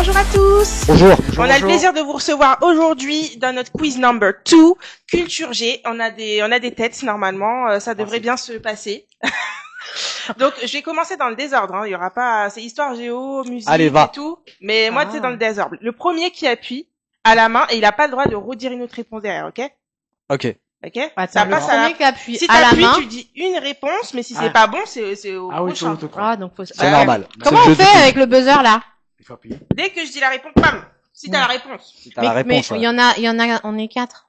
Bonjour à tous. Bonjour. On a le plaisir de vous recevoir aujourd'hui dans notre quiz number 2, Culture G. On a des têtes normalement, ça devrait bien se passer. Donc je vais commencer dans le désordre, hein. Il y aura pas, c'est histoire géo, musique et tout. Mais moi c'est dans le désordre. Le premier qui appuie à la main et il a pas le droit de redire une autre réponse derrière, ok? Ok. Ok. Attends, Ça passe à la... qui appuie Si à la t'appuies, main. tu dis une réponse, mais si c'est pas bon, c'est au prochain. Ah, donc faut... C'est normal. Comment on fait avec le buzzer là? Il faut appuyer. Dès que je dis la réponse, bam. Si t'as la réponse. Si t'as la réponse. Mais il y en a, on est 4.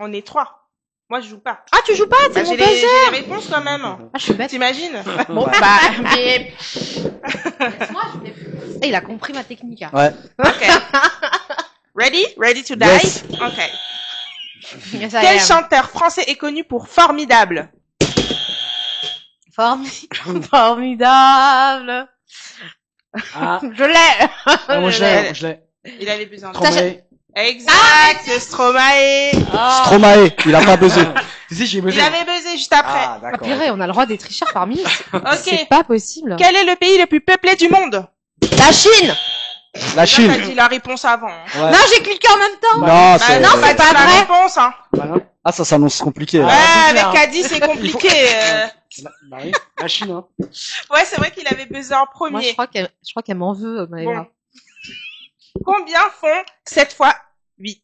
On est 3. Moi je joue pas. Ah, tu joues pas, c'est mon j'ai buzzer. les réponses quand même. Ah, je suis bête. T'imagines? Bon, bah, mais... Moi, il a compris ma technique. Hein. Ouais. Ok. Ready to die? Yes. Ok. Quel Quel chanteur français est connu pour Formidable? Formidable. Ah. Je l'ai. Ah, moi, je l'ai. Il avait besoin de... Stromae. Exact, Stromae. Stromae, il a pas buzzé. Tu sais, j'ai buzzé. Il avait buzzé juste après. Ah, Ah, d'accord. purée, on a le droit des tricheurs parmi nous. Ok. C'est pas possible. Quel est le pays le plus peuplé du monde? La Chine. La Déjà, Chine. t'as dit la réponse avant. Hein. Ouais. Non, j'ai cliqué en même temps. Non, Bah c'est... non, c'est pas la vrai. réponse, hein. Voilà. Ah, ça s'annonce compliqué. Ouais, là. avec Caddy, c'est compliqué. Bah oui, la Chine, hein. Ouais, c'est vrai qu'il avait buzzé en Moi, premier. je crois qu'elle m'en veut, Maëva. Bon. Combien font 7 fois 8?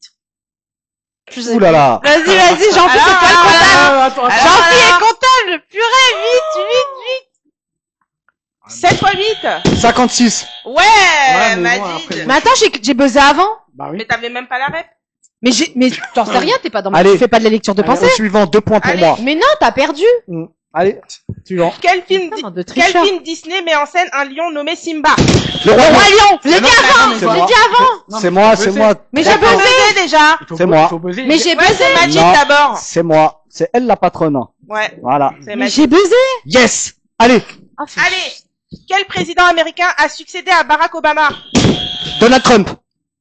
Ouh là là. Vas-y, Jean-Philippe, c'est toi le comptable. Attends. Jean-Philippe est comptable. Purée, vite. 7 fois 8? 56. Ouais, mais bon, Majid. après- Mais attends, j'ai buzzé avant. Bah Mais oui. t'avais même pas la rep. Mais t'en sais rien, t'es pas dans Allez. tu fais pas de la lecture de Allez, pensée. Au suivant, 2 points pour Allez. moi. Mais non, t'as perdu. Allez, suivant. Quel film, Putain, de quel tricheur. film Disney met en scène un lion nommé Simba? Le roi Lion. Je l'ai dit avant. c'est Je l'ai moi. dit avant. Non, C'est mais moi, faut c'est buzzer. moi. Mais J'ai j'ai buzzé. buzzé déjà. Il faut C'est bu- moi. il faut buzzer. Mais j'ai Ouais, c'est buzzé. Majid Non. d'abord. C'est moi. C'est elle la patronne. Ouais, Voilà. c'est Mais Majid. j'ai buzzé. Yes. Allez. Ah, Allez, quel président américain a succédé à Barack Obama? Donald Trump.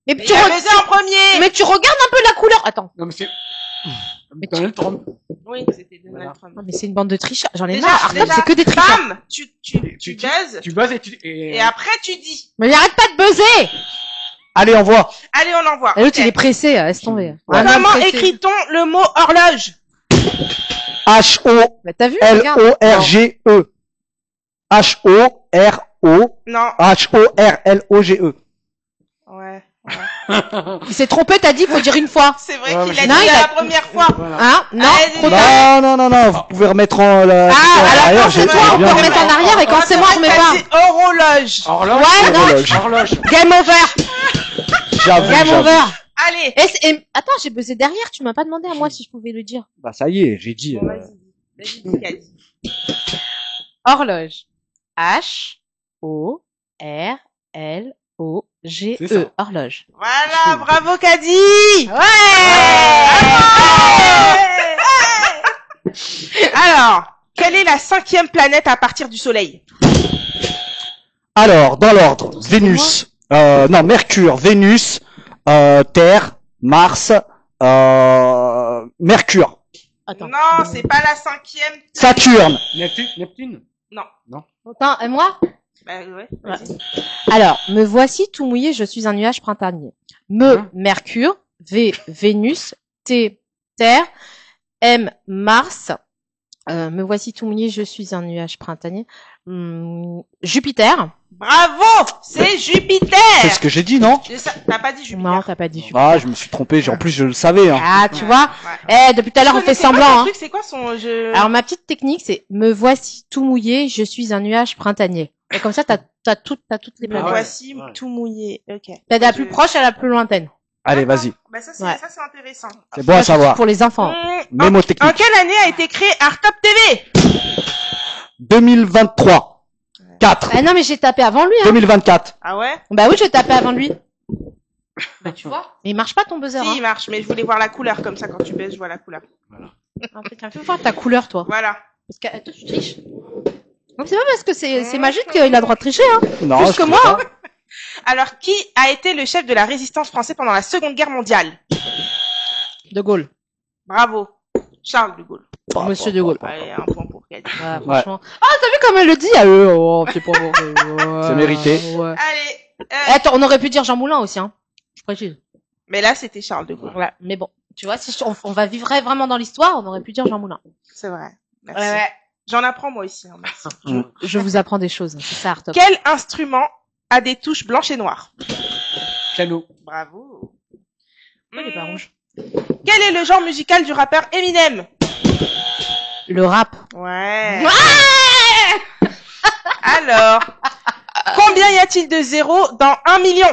Mais Il a buzzé en premier. Mais tu regardes un peu la couleur. Attends. Non, mais c'est... Donald Trump. Oui, c'était Donald Voilà. Trump. Ah, mais c'est une bande de tricheurs. J'en ai Déjà, marre. Arrête, déjà, c'est que des tricheurs. Bam, tu buzzes. Tu buzzes Et après, tu dis. Mais arrête pas de buzzer. Allez, envoie. Allez, on envoie. L'autre, Ok. il est pressé. Laisse tomber. Ouais. Un homme Comment pressé. écrit-on le mot horloge? Bah, t'as vu? Regarde. H-O-R-G-E. H-O-R-O. Non. H-O-R-L-O-G-E. Ouais. Il s'est trompé, t'as dit, faut dire une fois. C'est vrai Ouais, qu'il mais a non, dit il a- la première fois. Voilà. Hein? Non, Allez, trop tard. Non, vous pouvez remettre en la... alors arrière, quand c'est j'ai toi, on bien peut vu. remettre en arrière et quand c'est moi, on remet pas. C'est horologe. Horloge. Ouais, non. Horloge. Horloge. Game over. J'avoue, Game j'avoue. over. Allez. Attends, j'ai buzzé derrière, tu m'as pas demandé à moi si je pouvais le dire. Bah, ça y est, j'ai dit. Bon, vas-y, dis, Caddy. Horloge. C'est H-O-R-L-O-G-E. ça. Horloge. Voilà, bravo Caddy. Alors, quelle est la 5e planète à partir du Soleil? Alors, dans l'ordre, Vénus, non, Mercure, Vénus, Terre, Mars, Mercure, Attends. Non, c'est pas la 5e. Saturne, Neptune. Non. Attends, et moi? Bah ouais, vas-y. Alors, me voici tout mouillé, je suis un nuage printanier. Mercure. V, Vénus. T, Terre. M, Mars. Me voici tout mouillé, je suis un nuage printanier. Jupiter. Bravo, c'est Jupiter. c'est ce que j'ai dit, non? T'as pas dit Jupiter. Non, t'as pas dit Jupiter. Ah, je me suis trompé, en plus je le savais, hein. Ah, tu vois? Ouais. Depuis tout à l'heure, on fait C'est quoi semblant, son hein. truc, c'est quoi son jeu? Alors, ma petite technique, c'est me voici tout mouillé, je suis un nuage printanier. Et comme ça, t'as toutes les Me planètes. ouais. voici Ouais. tout mouillé. Ok. T'as de la plus proche à la plus lointaine. Allez, vas-y. Bah ça Ouais. c'est intéressant. C'est bon à savoir. Pour les enfants. En Mémotechnique. quelle année a été créé Art Top TV? 2023. 4. Ah non, mais j'ai tapé avant lui, hein. 2024. Ah ouais? Bah oui, j'ai tapé avant lui. Bah tu vois. Mais il marche pas ton buzzer, Si, hein. il marche, mais je voulais voir la couleur, comme ça, quand tu baisses, je vois la couleur. Ah, putain, fais voir ta couleur, toi. Voilà. Parce que toi, tu triches. Donc c'est pas parce que c'est magique qu'il a le droit de tricher, hein. Non, Plus je que trouve moi, pas. hein. Alors, qui a été le chef de la résistance française pendant la Seconde Guerre mondiale? De Gaulle. Bravo. Charles de Gaulle. Monsieur de Gaulle. Allez, un point pour Caddy. Ouais, franchement. Ah, t'as vu comme elle le dit à eux? Oh, c'est pas bon. C'est mérité. Ouais. Allez, Attends, on aurait pu dire Jean Moulin aussi, hein. Je précise. Mais là, c'était Charles de Gaulle. Ouais, mais bon. Tu vois, si on va vivre vraiment dans l'histoire, on aurait pu dire Jean Moulin. C'est vrai. Merci. J'en apprends moi aussi. Hein, merci. Je vous apprends des choses. C'est ça, Artop. Quel instrument a des touches blanches et noires? Piano. Bravo. Pourquoi il est pas rouge? Quel est le genre musical du rappeur Eminem? Le rap. Ouais. Alors, combien y a-t-il de zéros dans 1 million?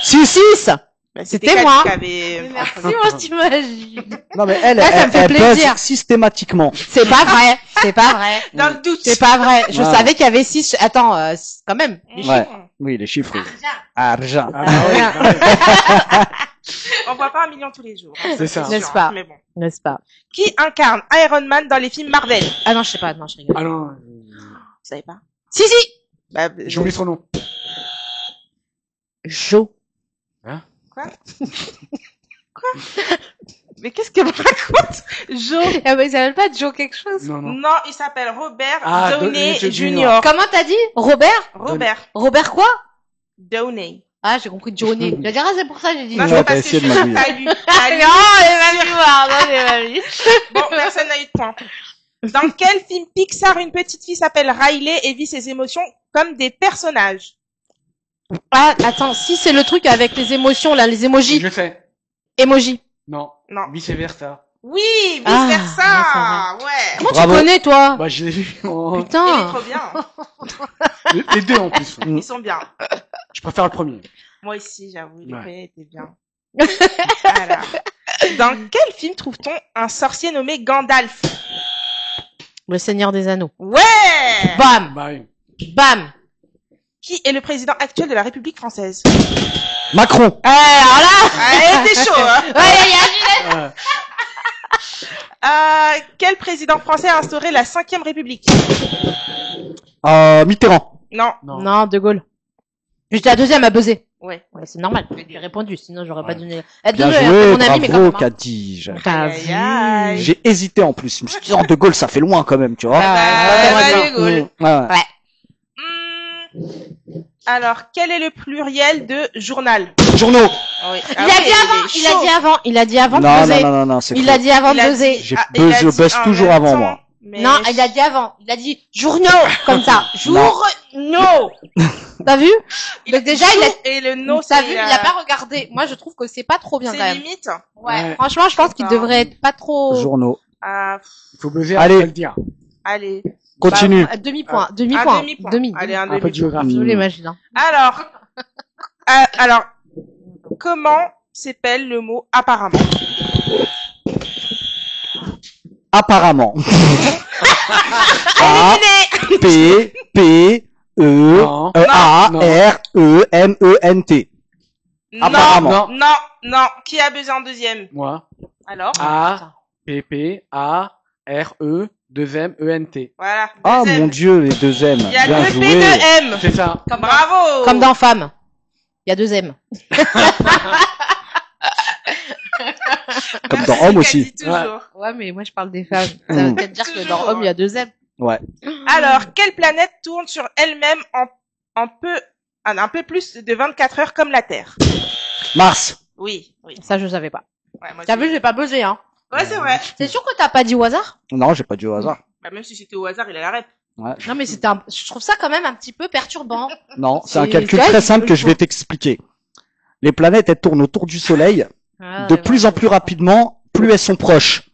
6. Bah, C'était Kat moi. qui avait- Merci, moi, t'imagines. Non, mais elle, Là, ça me fait elle plaisir. buzz systématiquement. C'est pas vrai. C'est pas vrai. Dans le doute. C'est pas vrai. Je Ouais. savais qu'il y avait 6. Attends, quand même. Ouais. Oui, les chiffres. Argent. Ah, oui, bah oui. On voit pas 1 million tous les jours. Hein, C'est ça. sûr, N'est-ce pas? Mais bon. N'est-ce pas? Qui incarne Iron Man dans les films Marvel? Vous Ah non, je sais pas. Non, je rigole. Ah non, savez pas? Si. Bah, j'ai oublié son nom. Jo. Mais qu'est-ce qu'elle me raconte? Joe. Ah, mais il s'appelle pas Joe quelque chose? Non, non. Non, il s'appelle Robert Ah, Downey Downey Jr. Jr. Comment t'as dit? Robert? Robert quoi? Downey. Ah, j'ai compris Johnny. Je vais dire, ah, c'est pour ça que j'ai dit. Non, Ouais, c'est t'as parce essayé que de je m'agouiller. pas lu. Ah, non, j'ai pas vu voir. Non, j'ai pas vu. Bon, personne n'a eu de point. Dans quel film Pixar une petite fille s'appelle Riley et vit ses émotions comme des personnages? Ah, attends, si c'est le truc avec les émotions, là, les emojis. Je sais. Emoji. Non. Non. Vice versa. Oui, vice Ah, versa. Ouais. Comment Bravo. tu connais, toi? Bah, je l'ai vu. Il est Putain. trop bien. Les deux en plus. Ils sont bien. Je préfère le premier. Moi aussi, j'avoue, les Ouais. premiers étaient bien. Voilà. Dans quel film trouve-t-on un sorcier nommé Gandalf? Le Seigneur des Anneaux. Ouais. Bam! Bah oui. Bam! Qui est le président actuel de la République française? Macron. Alors là! Ah, t'es chaud, hein. Euh, Quel président français a instauré la 5e République? Mitterrand. Non. non. Non, De Gaulle. J'étais la deuxième à buzzer. Ouais. Ouais, c'est normal. J'ai répondu, sinon j'aurais pas Ouais. donné. Eh, Bien désolé, joué, mon ami, mais quand bravo, même. Hein. Kadige. T'as Aïe, vu? aïe, aïe. J'ai hésité en plus. Je me suis dit, oh, De Gaulle, ça fait loin quand même, tu vois. De Gaulle. Ouais. Alors, quel est le pluriel de journal? Journaux. Oui. Il a dit avant, il a dit avant de Non, buzzer. non, c'est Il faux. a dit avant de buzzer. Je buzz toujours avant, moi. Non, il a dit avant. Il a dit journaux, comme ça. Journaux. T'as vu? Donc déjà, il a, Et le no, t'as vu, il a pas regardé. Moi, je trouve que c'est pas trop bien quand C'est même. limite. Ouais. Ouais. Franchement, je pense qu'il D'accord. devrait être pas trop. Journaux. Ah, Il faut buzzer Allez. après le dire. allez. Continue. Bah, demi-point. Demi-point. Un demi-point. Allez, un Un peu de demi-point. géographie. Je l'imagine. Hein. Alors, comment s'appelle le mot apparemment? Apparemment. A, P, P, E, Non. A, Non. R, E, M, E, N, T. Apparemment. Non. Qui a besoin en deuxième? Moi. Alors? A, P, P, A, R, E, 2 M, E, N, T. Voilà. Ah, Deuxième. mon Dieu, les deux M. Il y a Bien deux P, joué. deux M. C'est ça. Bravo. Comme dans Femme. Il y a 2 M. Comme Merci, dans Homme Cathy, aussi. toujours. Ouais, mais moi, je parle des femmes. Ça veut peut-être dire que dans Toujours. Homme, il y a 2 M. Ouais. Alors, quelle planète tourne sur elle-même en un peu plus de 24 heures comme la Terre? Mars. Oui. Ça, je savais pas. Ouais, moi T'as aussi. vu, j'ai pas buzzé, hein. Ouais, c'est vrai. C'est sûr que t'as pas dit au hasard? Non, j'ai pas dit au hasard. Bah, même si c'était au hasard, il a la rep. Ouais. Non, mais c'était je trouve ça quand même un petit peu perturbant. Non, c'est un C'est- calcul tu vois, très simple il que je vais t'expliquer. Les planètes, elles tournent autour du Soleil Ah, de plus en plus rapidement, plus elles sont proches.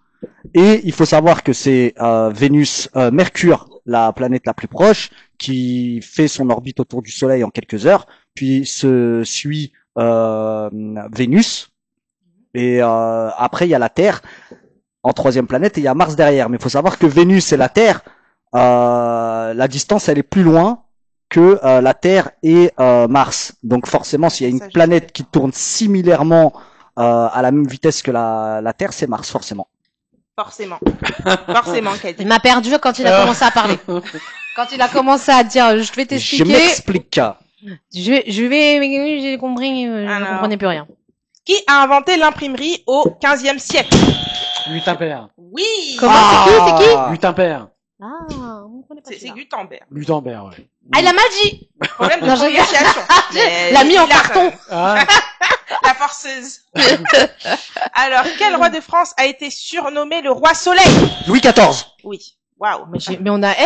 Et il faut savoir que c'est Mercure, la planète la plus proche, qui fait son orbite autour du Soleil en quelques heures, puis se suit Vénus, et après il y a la Terre en troisième planète, et il y a Mars derrière. Mais il faut savoir que Vénus et la Terre, la distance elle est plus loin que la Terre et Mars. Donc forcément, s'il y a Ça, une je planète sais. qui tourne similairement à la même vitesse que la Terre, c'est Mars, forcément. Forcément. Forcément, Cathy. Il m'a perdu quand il a commencé à parler. Quand il a commencé à dire, je vais Je t'expliquer. m'explique. J'ai compris, je Alors. ne comprenais plus rien. Qui a inventé l'imprimerie au 15e siècle? Gutenberg. Oui. Comment? C'est qui? Gutenberg. Ah, on ne connaît pas C'est celui-là. Gutenberg. Gutenberg, ouais. Ah, il a mal dit. Problème de Non, je rigole. prononciation. Mais L'a mis en il a, carton. Ah, La forceuse. Alors, quel roi de France a été surnommé le roi soleil? Louis XIV. Oui. Waouh. Mais on a, Waouh.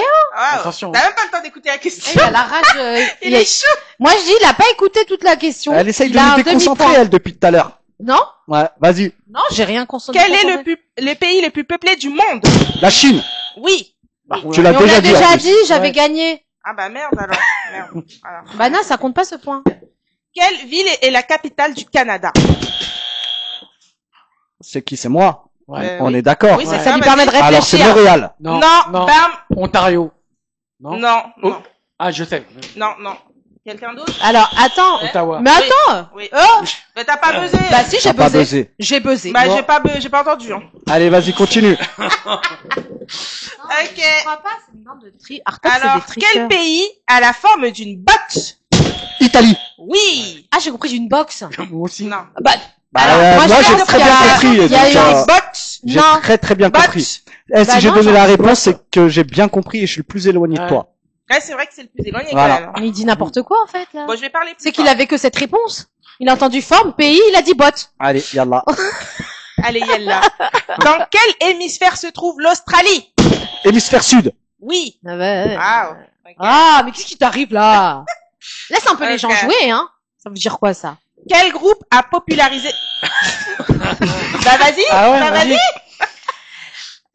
Attention. T'as même pas le temps d'écouter la question. il a la rage, Il est chaud. Moi, je dis, il a pas écouté toute la question. Elle essaye Il de a nous un déconcentrer, demi-point. elle, depuis tout à l'heure. Non? Ouais, vas-y. Non, j'ai rien consommé. Quel est le pays le plus peuplé du monde? La Chine. Oui. Tu l'as Mais on l'a déjà dit. en déjà plus. dit, j'avais Ouais. gagné. Ah bah merde alors. Merde. Alors. Bah non, ça compte pas ce point. Quelle ville est la capitale du Canada? C'est qui? C'est moi. Ouais. On Oui. est d'accord. Oui, c'est Ouais. Ça ça. lui vas-y. permet de Alors, c'est réfléchir. Montréal. Non, Non. bam. Ontario. Non. Non, Oh. non, Ah, je sais. non. Quelqu'un d'autre? Alors, attends. Ottawa. Mais attends. Oui. Oh. Mais t'as pas buzzé. Bah si, j'ai T'as pas buzzé. buzzé. J'ai buzzé. Bah Bon. j'ai pas entendu. Hein. Allez, vas-y, continue. Ok. crois pas, c'est une bande de tri. Arthur, c'est Alors, des tricheurs. quel pays a la forme d'une botte? Italie. Oui. Ah, j'ai compris d'une box. Moi aussi. Non. Bah, Bah, Alors, moi, je j'ai pense très qu'il y bien a- compris. il y a donc, eu Une botte. j'ai non. très très bien compris. Botte. Eh, Bah si j'ai non, donné j'en la sais réponse, pas. c'est que j'ai bien compris et je suis le plus éloigné de Ouais. toi. Ouais, c'est vrai que c'est le plus éloigné Voilà. quand même. Mais il dit n'importe quoi, en fait, là. Bon, je vais parler plus C'est qu'il fort. avait que cette réponse. Il a entendu forme, pays, il a dit botte. Allez, yallah. Allez, Yella. Dans quel hémisphère se trouve l'Australie? Hémisphère sud. Oui. Ah, ouais. Wow. Ok. Ah, mais qu'est-ce qui t'arrive, là? Laisse un peu les gens Ok. jouer, hein. Ça veut dire quoi, ça? Quel groupe a popularisé... Bah vas-y. Ah ouais, bah vas-y.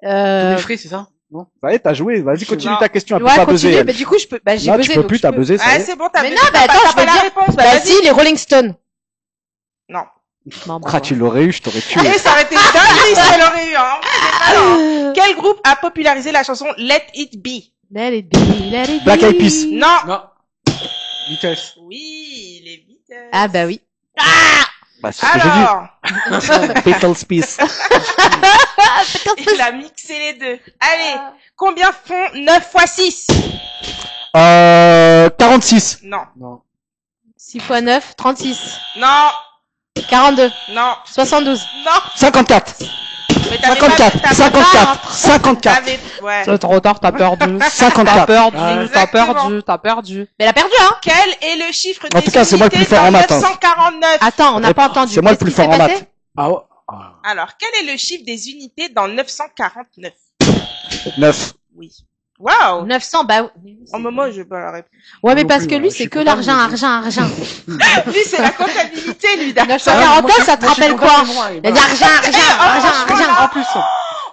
Euh... Les frais, c'est ça? Non? Ça y est, t'as joué. Vas-y, continue Non. ta question. Elle peut Ouais, pas continue, buzzer, elle. mais du coup, je peux, bah, j'ai Là, buzzé. tu peux donc plus, je t'as buzzé, ça y Ah, est. c'est bon, t'as Mais buzzé, non, mais t'as pas- attends, t'as je pas veux la dire- réponse. Bah Bah, vas-y. si, les Rolling Stones. Non. Bon, bah, Ah, tu l'aurais eu, je t'aurais tué. Et ça aurait été dingue si elle aurait eu, hein. C'est pas non. Quel groupe a popularisé la chanson Let It Be? Let it be, let it be. Black Eyed Peas. Non. Non. Vitesse. Oui, les Beatles. Ah, bah oui. Bah, c'est ce que j'ai dit. Alors, Beatles Peace. il a mixé les deux. Allez, combien font 9 fois 6? 46. Non. Non. 6 x 9, 36. Non. 42. Non. 72. Non. 54. Mais t'avais 54. pas- t'avais 54. 54. t'avais- ouais. C'est trop tard, t'as perdu. 54. perdu, Ouais. t'as perdu, t'as perdu. Mais elle a perdu, hein. Quel est le chiffre des En tout cas, c'est moi le unités plus fort en dans maths, hein. 949? Attends, on n'a pas entendu. C'est moi le Qu'est-ce plus qui fort s'est en passé maths. Ah ouais. Ah. Alors, quel est le chiffre des unités dans 949? 9. Oui. Waouh. 900, bah oui. En moment, je vais pas la réponse. Ouais, mais Non parce plus, que ouais, lui, je c'est suis que content, l'argent, mais- argent. Lui, c'est la comptabilité, lui, d'accord. 949, ça te rappelle quoi? Il a dit argent. En plus.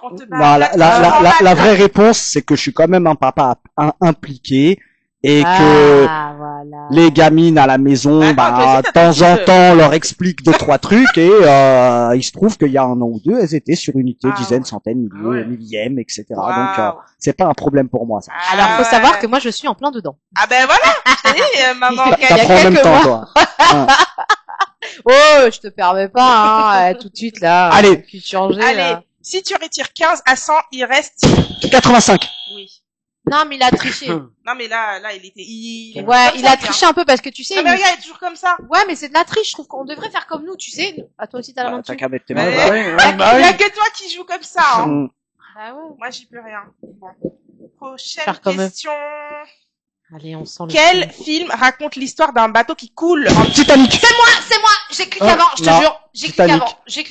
On te Non, bat. la vraie réponse, c'est que je suis quand même un papa impliqué et que Ah, voilà. les gamines à la maison, Attends, bah, toi aussi, de t'as temps ton en petit temps, leur explique 2-3 trucs et il se trouve qu'il y a un an ou deux, elles étaient sur unité, Ah, dizaines, ouais. centaines, milliers, Ah ouais. millièmes, etc. Waouh. Donc, c'est pas un problème pour moi, ça. Alors, faut ouais. savoir que moi, je suis en plein dedans. Ah ben voilà. Je t'ai dit, maman. Il y a T'apprends en même quelques temps, mois. toi. Oh, je te permets pas, hein, tout de suite, là. Allez. Culture G, Allez, là. si tu retires 15 à 100, il reste... 85. Oui. Non, mais il a triché. Non, mais là, il était... Ouais, comme il ça, a triché un peu parce que tu sais. Non, mais regarde, il est toujours comme ça. Ouais, mais c'est de la triche. Je trouve qu'on devrait faire comme nous, tu sais. Ah, toi aussi, t'as la main T'as dessus. qu'à mettre tes Ouais. mains. Ouais, ouais, Il bah y a oui. que toi qui joues comme ça, hein. Hum. Ah ouais. Moi, j'y peux rien. Bon. Prochaine Faire comme eux. question. Allez, on sent le Quel coup. film raconte l'histoire d'un bateau qui coule en... Titanic. C'est moi, j'ai cliqué Oh, avant, je te non. jure. J'ai cliqué Titanic. avant. J'ai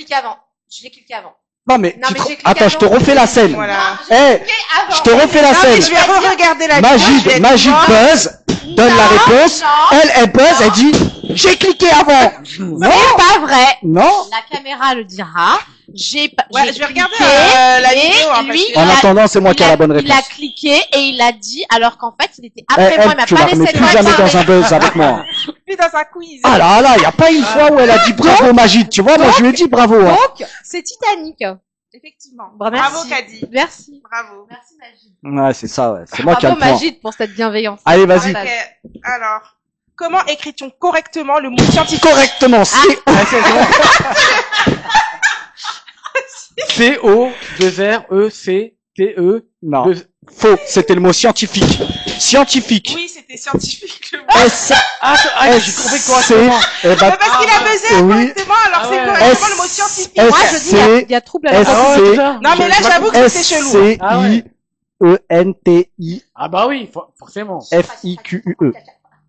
cliqué avant. Non, mais, Non, tu mais te- j'ai cliqué attends, je te avant. refais la scène. Voilà. Non, j'ai Eh, cliqué avant. je te refais la Non, mais scène. je vais re-regarder la vidéo. je vais Magid voir. buzz, donne la réponse. Non, Elle buzz, elle dit, j'ai cliqué avant. Non, c'est pas vrai. non. La caméra le dira. J'ai pas. Ouais, j'ai je vais regarder cliqué, la et vidéo. Hein, lui, parce que- En il a- attendant, c'est moi qui ai la bonne Il a réponse. cliqué et il a dit, alors qu'en fait, il était après Eh, moi, il m'a tu pas la laissé remets le plus temps de jamais parler. dans un buzz avec moi. Puis dans un quiz. Ah là là, y a pas une fois où elle a dit bravo Magid, tu vois, moi je lui ai dit bravo. Hein. Donc, c'est Titanic. Effectivement. Bravo, Bravo, merci. Caddy. Merci. Bravo. Merci, Magid. Ouais, c'est ça, ouais. C'est moi qui ai le Bravo, point. Magid, pour cette bienveillance. Allez, vas-y. Ok. Alors, comment écrit-on correctement le mot scientifique? Correctement, c'est... Ah, c'est bon. C-O-2-R-E-C-T-E. Non, Deux- faux, c'était le mot scientifique. Scientifique. Oui, c'était scientifique le mot. S, Ah, j'ai compris C, correctement. eh ben, Mais parce qu'il a buzzé oui. correctement, alors Ah c'est ouais. correctement le mot scientifique. S- Moi, je dis, il y a trop de S- blagues. Ah ouais, C- c'est ça. Non, mais là, J'ai pas j'avoue que compris. c'était chelou. S-C-I, Ah ouais. E-N-T-I-F-I-Q-U-E. Ah bah oui, forcément. Effectivement.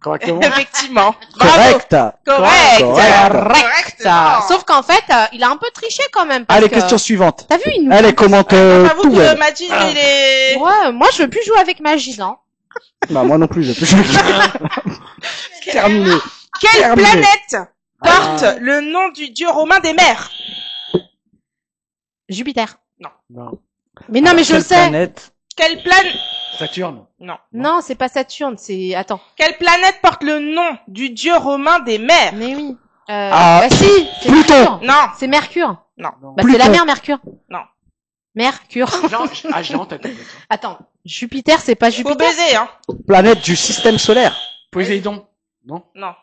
Correctement. Bravo. Correct. Correct. Correct. Ça. Sauf qu'en fait, il a un peu triché quand même. Parce Allez, que... question suivante. T'as vu, il nous... Allez, commente J'avoue tout, que elle. Majid, il est... Ouais, moi je veux plus jouer avec Magid, hein. Bah, moi non plus, j'ai plus. Terminé. Quelle Terminé. planète porte le nom du dieu romain des mers? Jupiter. Non. Mais non, mais je le Quelle sais. planète Quelle planète... Saturne. Non. Non, c'est pas Saturne, c'est... Attends. Quelle planète porte le nom du dieu romain des mers? Mais oui. Ah, bah si, c'est Pluton. Mercure. Non. C'est Mercure. Non. Bah c'est la Pluton. mer Mercure. Non. Mercure. J'ai en tête. Attends. Jupiter, c'est pas Faut Jupiter. baiser, hein. Planète du système solaire. Poséidon. Non. Non.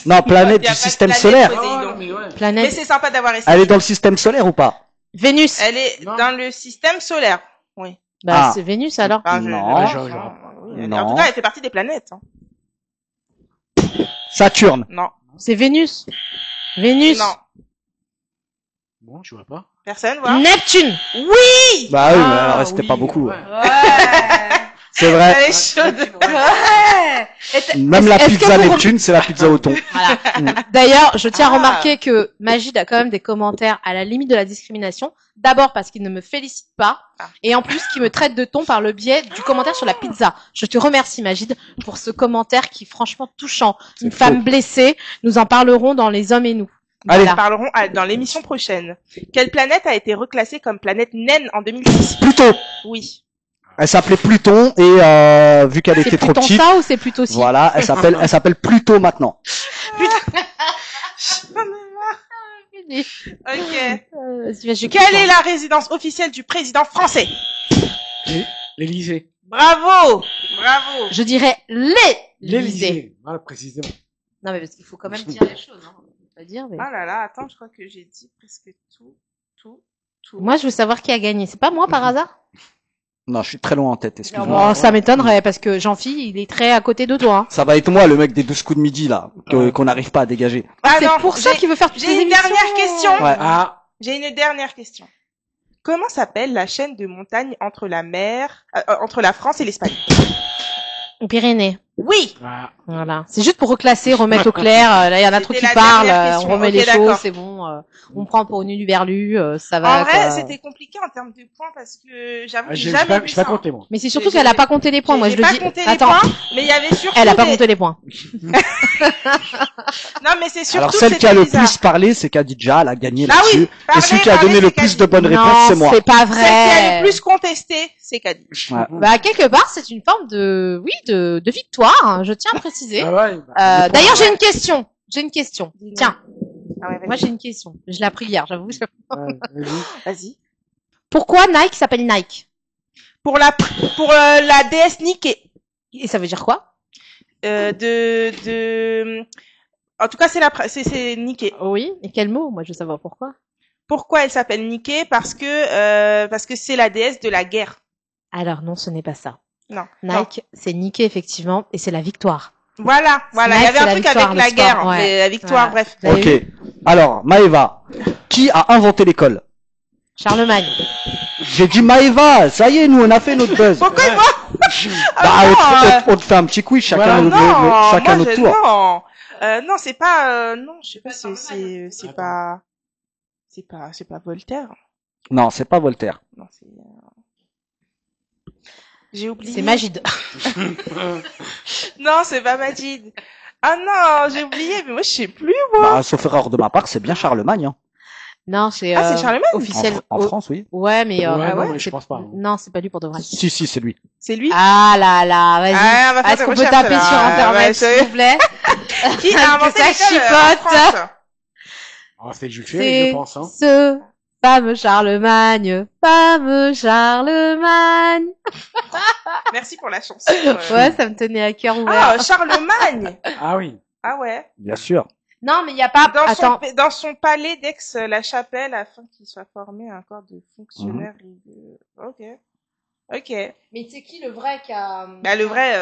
Non, planète Y a du pas de système planète solaire. Poséidon. mais ouais. Mais Planète. c'est sympa d'avoir essayé. Elle est dans le système solaire ou pas? Vénus. Elle est Non. dans le système solaire. Oui. Bah Ah. c'est Vénus alors. Enfin, Non. oui. Non. En tout cas, elle fait partie des planètes. Hein. Saturne. Non. C'est Vénus. Vénus. Non. Bon, je vois pas. Personne, voit. Neptune. Oui. Bah oui, mais Ah, elle restait oui, pas beaucoup. ouais. C'est vrai. Elle est chaude. Même la Est-ce que pizza vous- Neptune, c'est la pizza au thon. Voilà. D'ailleurs, je tiens à Ah. remarquer que Magid a quand même des commentaires à la limite de la discrimination. D'abord parce qu'il ne me félicite pas, Ah. et en plus qu'il me traite de ton par le biais du commentaire sur la pizza. Je te remercie Magid pour ce commentaire qui est franchement touchant. C'est Une faux. femme blessée, nous en parlerons dans Les Hommes et nous. Allez. Nous parlerons dans l'émission prochaine. Quelle planète a été reclassée comme planète naine en 2006? Pluton. Oui. Elle s'appelait Pluton et vu qu'elle C'est était trop plutôt petite, ça ou c'est plutôt si? voilà, elle s'appelle Pluto maintenant. Ok. Vas-y, Quelle est la résidence officielle du président français? L'Élysée. Bravo. Bravo. Je dirais l'Élysée. L'Élysée. Voilà, précisément. Non mais parce qu'il faut quand même dire les choses. Hein. On peut pas dire, mais... Ah là là, attends, je crois que j'ai dit presque tout. Moi, je veux savoir qui a gagné. C'est pas moi par hasard? Non, je suis très loin en tête, excuse-moi. Bon, ça m'étonnerait parce que Jean-Phi, il est très à côté de toi. Hein. Ça va être moi, le mec des 12 coups de midi, là, qu'on n'arrive pas à dégager. Ah C'est non, pour ça qu'il veut faire toutes j'ai les une émissions. dernière question. Ouais. Ah. J'ai une dernière question. Comment s'appelle la chaîne de montagnes entre la mer, entre la France et l'Espagne? Pyrénées. Oui. Ah. Voilà. C'est juste pour reclasser, remettre au clair. Là, il y en a trop C'était qui la parlent. dernière question. On remet Ok, les d'accord. choses, c'est bon. On prend pour une Luberlu, ça va. En vrai, quoi. c'était compliqué en termes de points parce que j'avoue que j'ai J'ai jamais vu pas ça. compté, moi. Mais c'est surtout J'ai- qu'elle a pas compté les points. Moi, je J'ai le pas dis. compté les Attends, points, mais il y avait surtout elle a pas des- compté les points. Non, mais c'est surtout Alors, celle qui c'était a le bizarre. plus parlé, c'est Khadija, elle a gagné Ah oui, là-dessus. Et parler, celui qui a parler, donné le c'est plus de Khadija. bonnes réponses, c'est Non, moi. c'est pas Celle qui a vrai. le plus contesté, c'est Caddy. Ouais. Bah, quelque part, c'est une forme de, oui, de victoire. Hein, je tiens à préciser. Ah ouais. bah, D'ailleurs, j'ai une question. Tiens, Ah ouais, moi j'ai une question. Je l'ai appris hier, j'avoue. ouais, vas-y. vas-y. Pourquoi Nike s'appelle Nike? Pour la déesse Niké. Et ça veut dire quoi? En tout cas, c'est Niké. Oui. Et quel mot? Moi, je veux savoir pourquoi. Pourquoi elle s'appelle Niké? Parce que c'est la déesse de la guerre. Alors non, ce n'est pas ça. Non. Non. Nike, c'est Nike effectivement, et c'est la victoire. Voilà. Il y Nike, avait c'est un la truc victoire, avec le la sport, guerre, ouais. mais la victoire, Voilà. bref. Vous avez vu Ok. Alors, Maëva, qui a inventé l'école? Charlemagne. J'ai dit Maëva, ça y est, nous on a fait notre buzz. Pourquoi moi? Bah, non, on te fait un petit quiz, chacun, Voilà. chacun moi, notre tour. non. Non, c'est pas, non, je sais pas, c'est pas Voltaire. Non, c'est pas Voltaire. Non, c'est, j'ai oublié. C'est Magid. Non, c'est pas Majid. Ah non, j'ai oublié, mais moi, je sais plus, moi. Bah, sauf erreur de ma part, c'est bien Charlemagne. Hein. Non, c'est Ah, c'est Charlemagne? officiel. En France, oui. Ouais, mais Ouais, ah non, ouais, mais je pense pas. hein. non, c'est pas lui pour de vrai. Si, c'est lui. C'est lui? Ah là là, vas-y. Ah, on va faire Est-ce des qu'on peut recherches, taper là. sur internet, Ouais, s'il vous plaît? Qui a inventé ça l'école chipote. en France? Ah, c'est Jules Ferry, je pense. Hein. ce fameux Charlemagne, Merci pour la chanson. Ouais, ça me tenait à cœur ouvert. Ah, Charlemagne. Ah oui. Ah ouais. Bien sûr. Non, mais il y a pas. Attends. Dans son palais d'Aix-la-Chapelle afin qu'il soit formé un corps de fonctionnaires et de... Ok. Ok. Mais c'est qui le vrai qui a... Bah le vrai,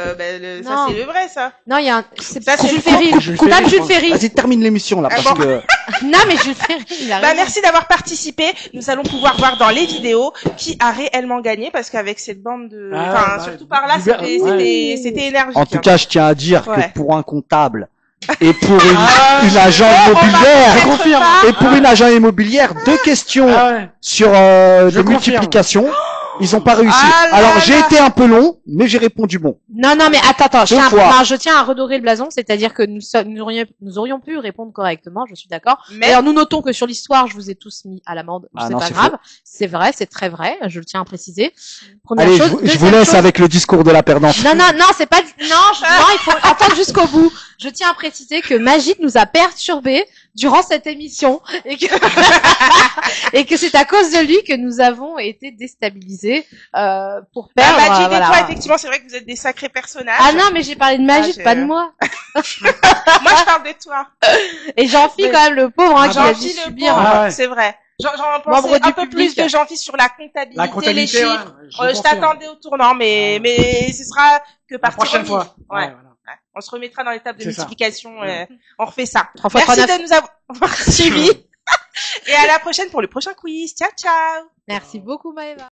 ça Non. c'est le vrai ça. Non, il y a un... C'est Ça, c'est Jules le Ferry. Jules Tape Ferry, Jules Ferry. Vas-y, termine l'émission là, Ah parce bon. que Non, mais Jules Ferry, il a Bah raison. merci d'avoir participé. Nous allons pouvoir voir dans les vidéos qui a réellement gagné parce qu'avec cette bande de, Ah, enfin bah, surtout par là, du ver- c'était énergique. en tout cas, je tiens à dire Ouais. que pour un comptable et pour une agent Je immobilière confirme. et pour une agent immobilière, deux questions Ah ouais. sur Je des confirme. multiplications. Ils ont pas réussi. Ah là Alors là. j'ai été un peu long, mais j'ai répondu bon. Non, mais attends, Deux fois. je tiens à redorer le blason, c'est-à-dire que nous aurions pu répondre correctement, je suis d'accord. Mais D'ailleurs, nous notons que sur l'histoire, je vous ai tous mis à l'amende, Ah c'est non, pas c'est grave. C'est vrai, c'est très vrai, je le tiens à préciser. Première Allez, chose. je vous Deuxième laisse chose- avec le discours de la perdante. Non, c'est pas, non, il faut attendre jusqu'au bout. Je tiens à préciser que Magid nous a perturbés durant cette émission et que, et que c'est à cause de lui que nous avons été déstabilisés, pour bah, perdre, Majid et voilà. toi effectivement c'est vrai que vous êtes des sacrés personnages. Ah non, mais j'ai parlé de Magid, Ah, pas de moi. Moi je parle de toi. Et Jean-Phi, Mais- quand même, le pauvre, hein, qui a dû Jean-Phil le subir. pauvre, Ah ouais. c'est vrai. J'en Membre pensais du un peu public. plus de Jean-Phil sur la comptabilité, La les comptabilité, chiffres. ouais, Je confirme. t'attendais au tournant, mais ce sera que La par prochaine remise. fois. Ouais. Voilà. Ouais. On se remettra dans l'étape de C'est ça. multiplication. On refait ça. 3 fois Merci 3, 9. de nous avoir suivis. Et à la prochaine pour le prochain quiz. Ciao, ciao. Merci beaucoup, Maëva.